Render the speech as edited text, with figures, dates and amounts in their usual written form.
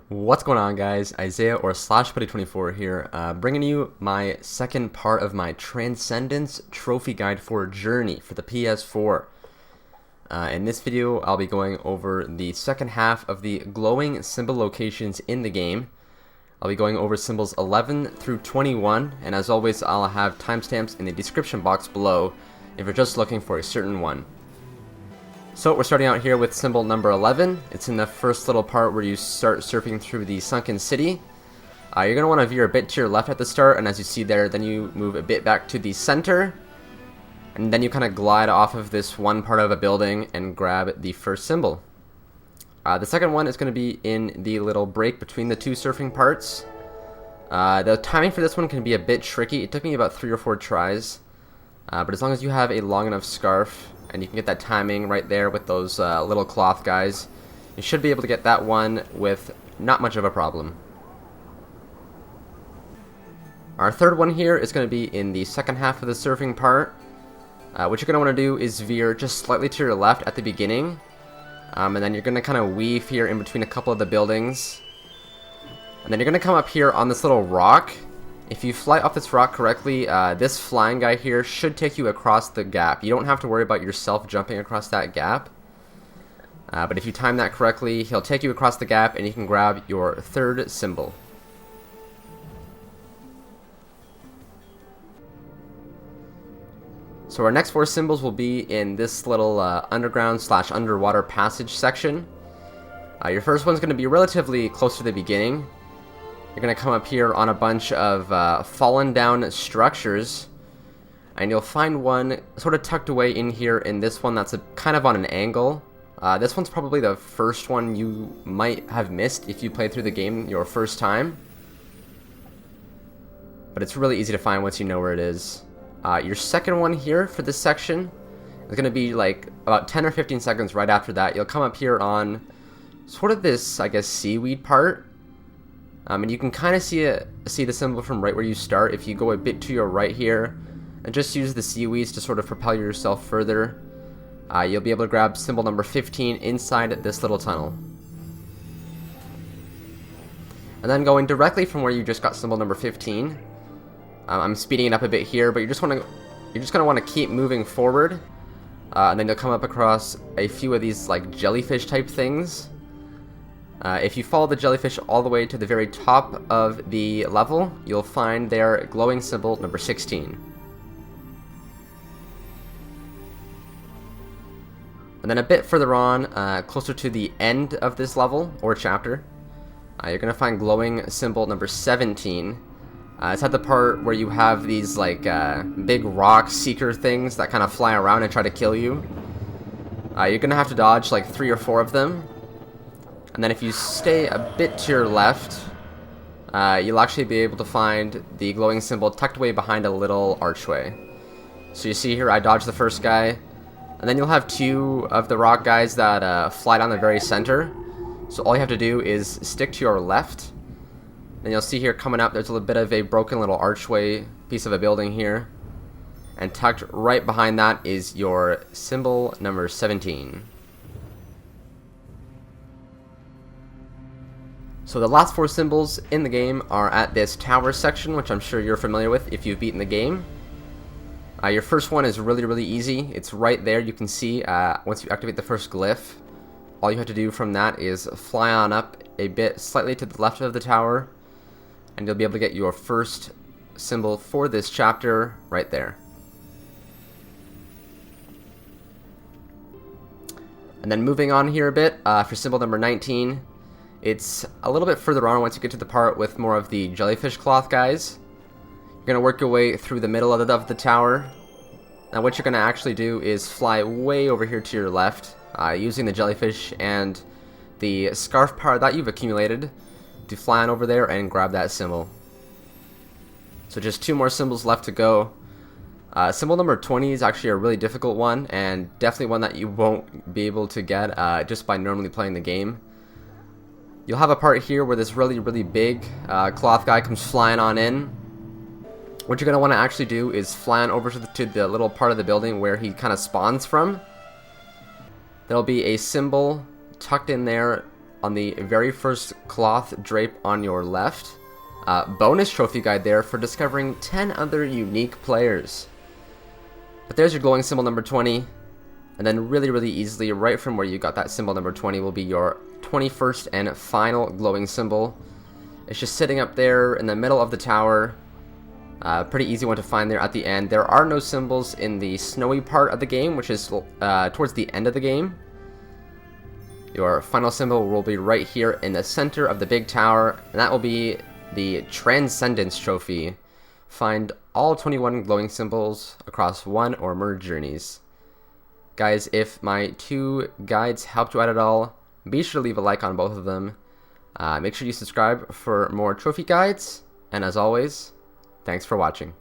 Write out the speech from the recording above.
What's going on, guys? Isaiah or /Putty24 here, bringing you my second part of my Transcendence trophy guide for Journey for the PS4. In this video, I'll be going over the second half of the glowing symbol locations in the game. I'll be going over symbols 11 through 21, and as always, I'll have timestamps in the description box below if you're just looking for a certain one. So we're starting out here with symbol number 11. It's in the first little part where you start surfing through the sunken city. You're going to want to veer a bit to your left at the start, and as you see there, then you move a bit back to the center, and then you kind of glide off of this one part of a building and grab the first symbol. The second one is going to be in the little break between the two surfing parts. The timing for this one can be a bit tricky. It took me about 3 or 4 tries, but as long as you have a long enough scarf, and you can get that timing right there with those little cloth guys, you should be able to get that one with not much of a problem. Our third one here is going to be in the second half of the surfing part. What you're going to want to do is veer just slightly to your left at the beginning, and then you're going to kind of weave here in between a couple of the buildings, and then you're going to come up here on this little rock. If you fly off this rock correctly, this flying guy here should take you across the gap. You don't have to worry about yourself jumping across that gap. But if you time that correctly, he'll take you across the gap and you can grab your third symbol. So our next 4 symbols will be in this little underground/underwater passage section. Your first one's going to be relatively close to the beginning. You're going to come up here on a bunch of fallen down structures, and you'll find one sort of tucked away in here in this one that's kind of on an angle. This one's probably the first one you might have missed if you played through the game your first time, but it's really easy to find once you know where it is. Your second one here for this section is going to be like about 10 or 15 seconds right after that. You'll come up here on sort of this, I guess, seaweed part. And you can kind of see the symbol from right where you start. If you go a bit to your right here and just use the seaweeds to sort of propel yourself further, you'll be able to grab symbol number 15 inside this little tunnel. And then going directly from where you just got symbol number 15, I'm speeding it up a bit here, but you're just going to want to keep moving forward, and then you'll come up across a few of these like jellyfish type things. If you follow the jellyfish all the way to the very top of the level, you'll find their glowing symbol number 16. And then a bit further on, closer to the end of this level or chapter, you're going to find glowing symbol number 17. It's at the part where you have these like big rock seeker things that kind of fly around and try to kill you. You're going to have to dodge like 3 or 4 of them. And then if you stay a bit to your left, you'll actually be able to find the glowing symbol tucked away behind a little archway. So you see here, I dodged the first guy, and then you'll have 2 of the rock guys that fly down the very center. So all you have to do is stick to your left. Then you'll see here coming up, there's a little bit of a broken little archway piece of a building here. And tucked right behind that is your symbol number 17. So the last 4 symbols in the game are at this tower section, which I'm sure you're familiar with if you've beaten the game. Your first one is really easy. It's right there. You can see once you activate the first glyph, all you have to do from that is fly on up a bit slightly to the left of the tower, and you'll be able to get your first symbol for this chapter right there. And then moving on here a bit, for symbol number 19, it's a little bit further on once you get to the part with more of the jellyfish cloth guys. You're going to work your way through the middle of the tower. Now what you're going to actually do is fly way over here to your left, using the jellyfish and the scarf power that you've accumulated to fly on over there and grab that symbol. So just 2 more symbols left to go. Symbol number 20 is actually a really difficult one, and definitely one that you won't be able to get just by normally playing the game. You'll have a part here where this really big cloth guy comes flying on in. What you're going to want to actually do is fly on over to the little part of the building where he kind of spawns from. There'll be a symbol tucked in there on the very first cloth drape on your left. Bonus trophy guide there for discovering 10 other unique players. But there's your glowing symbol number 20, and then really easily, right from where you got that symbol number 20, will be your 21st and final glowing symbol. It's just sitting up there in the middle of the tower. Pretty easy one to find there at the end. There are no symbols in the snowy part of the game, which is towards the end of the game. Your final symbol will be right here in the center of the big tower, and that will be the Transcendence trophy. Find all 21 glowing symbols across one or more journeys. Guys, if my 2 guides helped you out at all, be sure to leave a like on both of them. Make sure you subscribe for more trophy guides, and as always, thanks for watching.